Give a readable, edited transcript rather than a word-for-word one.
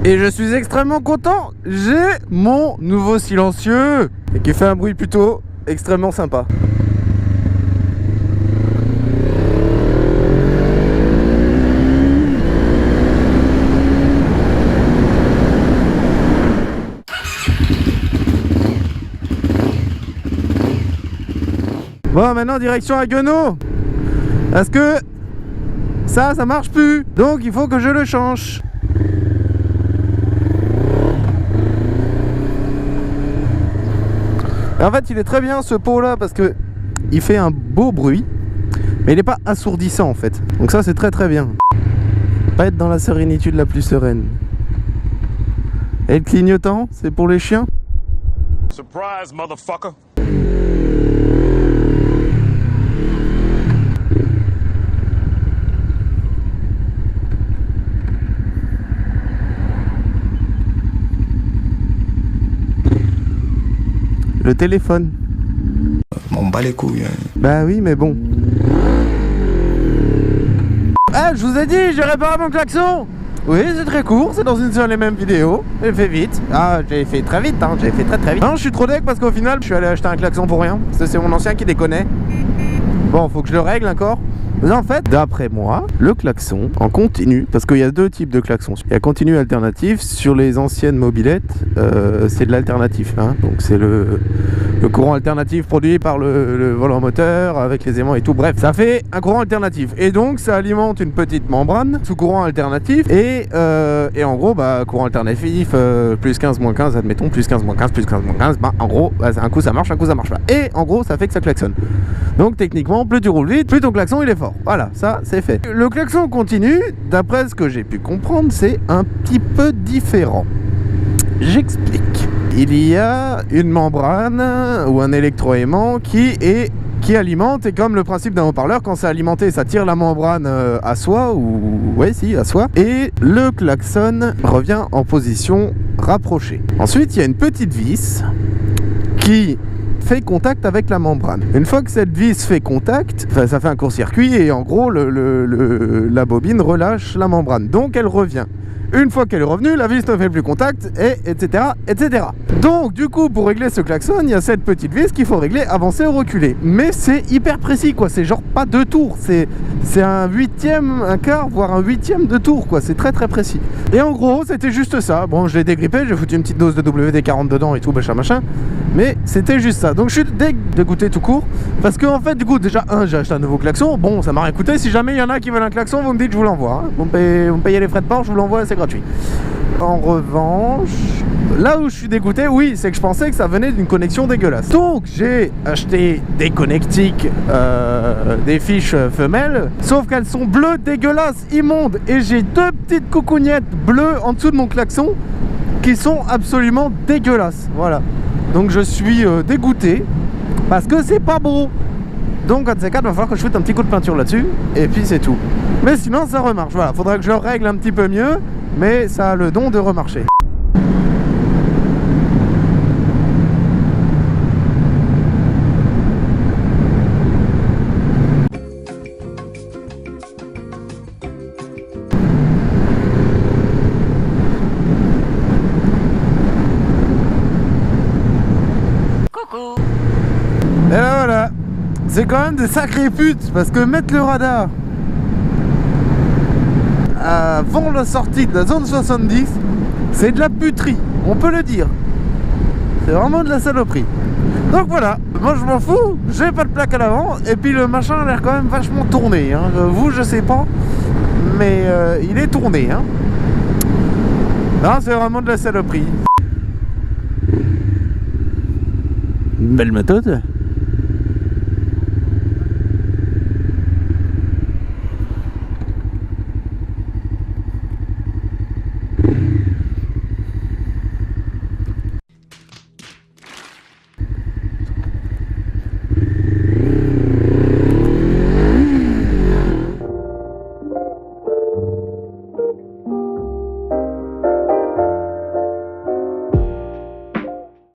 Et je suis extrêmement content, j'ai mon nouveau silencieux et qui fait un bruit plutôt extrêmement sympa. Bon, maintenant direction Haguenau. Parce que ça marche plus. Donc il faut que je le change. Et en fait, il est très bien ce pot là parce que il fait un beau bruit, mais il n'est pas assourdissant en fait. Donc ça, c'est très très bien. Pas être dans la sérénitude la plus sereine. Et le clignotant, c'est pour les chiens. Surprise, motherfucker. Le téléphone. On bat les couilles. Hein. Bah oui, mais bon. Ah, je vous ai dit, j'ai réparé mon klaxon. Oui, c'est très court, c'est dans une seule et même vidéo. J'ai fait vite. Ah, j'ai fait très vite, hein. J'ai fait très vite. Non, je suis trop deg parce qu'au final, je suis allé acheter un klaxon pour rien. Parce que c'est mon ancien qui déconnait. Bon, faut que je le règle encore. Mais en fait, d'après moi, le klaxon en continu, parce qu'il y a deux types de klaxons. Il y a continu alternatif. Sur les anciennes mobylettes, c'est de l'alternatif, hein. Donc c'est le courant alternatif produit par le volant moteur avec les aimants et tout. Bref, ça fait un courant alternatif. Et donc ça alimente une petite membrane sous courant alternatif. Et en gros, bah, courant alternatif, plus 15, moins 15, admettons, plus 15, moins 15, plus 15, moins 15. Bah, en gros, bah, un coup ça marche, un coup ça marche pas. Et en gros, ça fait que ça klaxonne. Donc techniquement, plus tu roules vite, plus ton klaxon il est fort. Voilà, ça c'est fait. Le klaxon continu, d'après ce que j'ai pu comprendre, c'est un petit peu différent. J'explique. Il y a une membrane ou un électroaimant qui alimente, et comme le principe d'un haut-parleur, quand c'est alimenté, ça tire la membrane à soi, à soi, et le klaxon revient en position rapprochée. Ensuite, il y a une petite vis qui fait contact avec la membrane. Une fois que cette vis fait contact, ça fait un court-circuit et en gros la bobine relâche la membrane, donc elle revient. Une fois qu'elle est revenue, la vis ne fait plus contact, et etc. Donc du coup, pour régler ce klaxon, il y a cette petite vis qu'il faut régler, avancer ou reculer. Mais c'est hyper précis, quoi. C'est genre pas 2 tours, c'est un huitième, un quart, voire un huitième de tour, quoi. C'est très précis. Et en gros, c'était juste ça. Bon, je l'ai dégrippé, j'ai foutu une petite dose de WD-40 dedans et tout, machin. Mais c'était juste ça. Donc je suis dégoûté tout court. Parce qu'en fait, du coup, déjà, j'ai acheté un nouveau klaxon. Bon, ça m'a rien coûté. Si jamais il y en a qui veulent un klaxon, vous me dites, je vous l'envoie. Hein. Vous me payez les frais de port, je vous l'envoie, c'est gratuit. En revanche, là où je suis dégoûté, oui, c'est que je pensais que ça venait d'une connexion dégueulasse. Donc j'ai acheté des connectiques, des fiches femelles, sauf qu'elles sont bleues, dégueulasses, immondes. Et j'ai 2 petites coucougnettes bleues en dessous de mon klaxon qui sont absolument dégueulasses. Voilà. Donc je suis dégoûté parce que c'est pas beau. Donc à ces cas, il va falloir que je foute un petit coup de peinture là-dessus, et puis c'est tout. Mais sinon ça remarche, voilà, faudrait que je le règle un petit peu mieux, mais ça a le don de remarcher. Coucou. Et ben voilà, c'est quand même des sacrées putes, parce que mettre le radar avant la sortie de la zone 70, c'est de la puterie, on peut le dire. C'est vraiment de la saloperie. Donc voilà, moi je m'en fous, j'ai pas de plaque à l'avant, et puis le machin a l'air quand même vachement tourné, hein. Vous je sais pas, mais il est tourné, hein. Non, c'est vraiment de la saloperie. Belle méthode.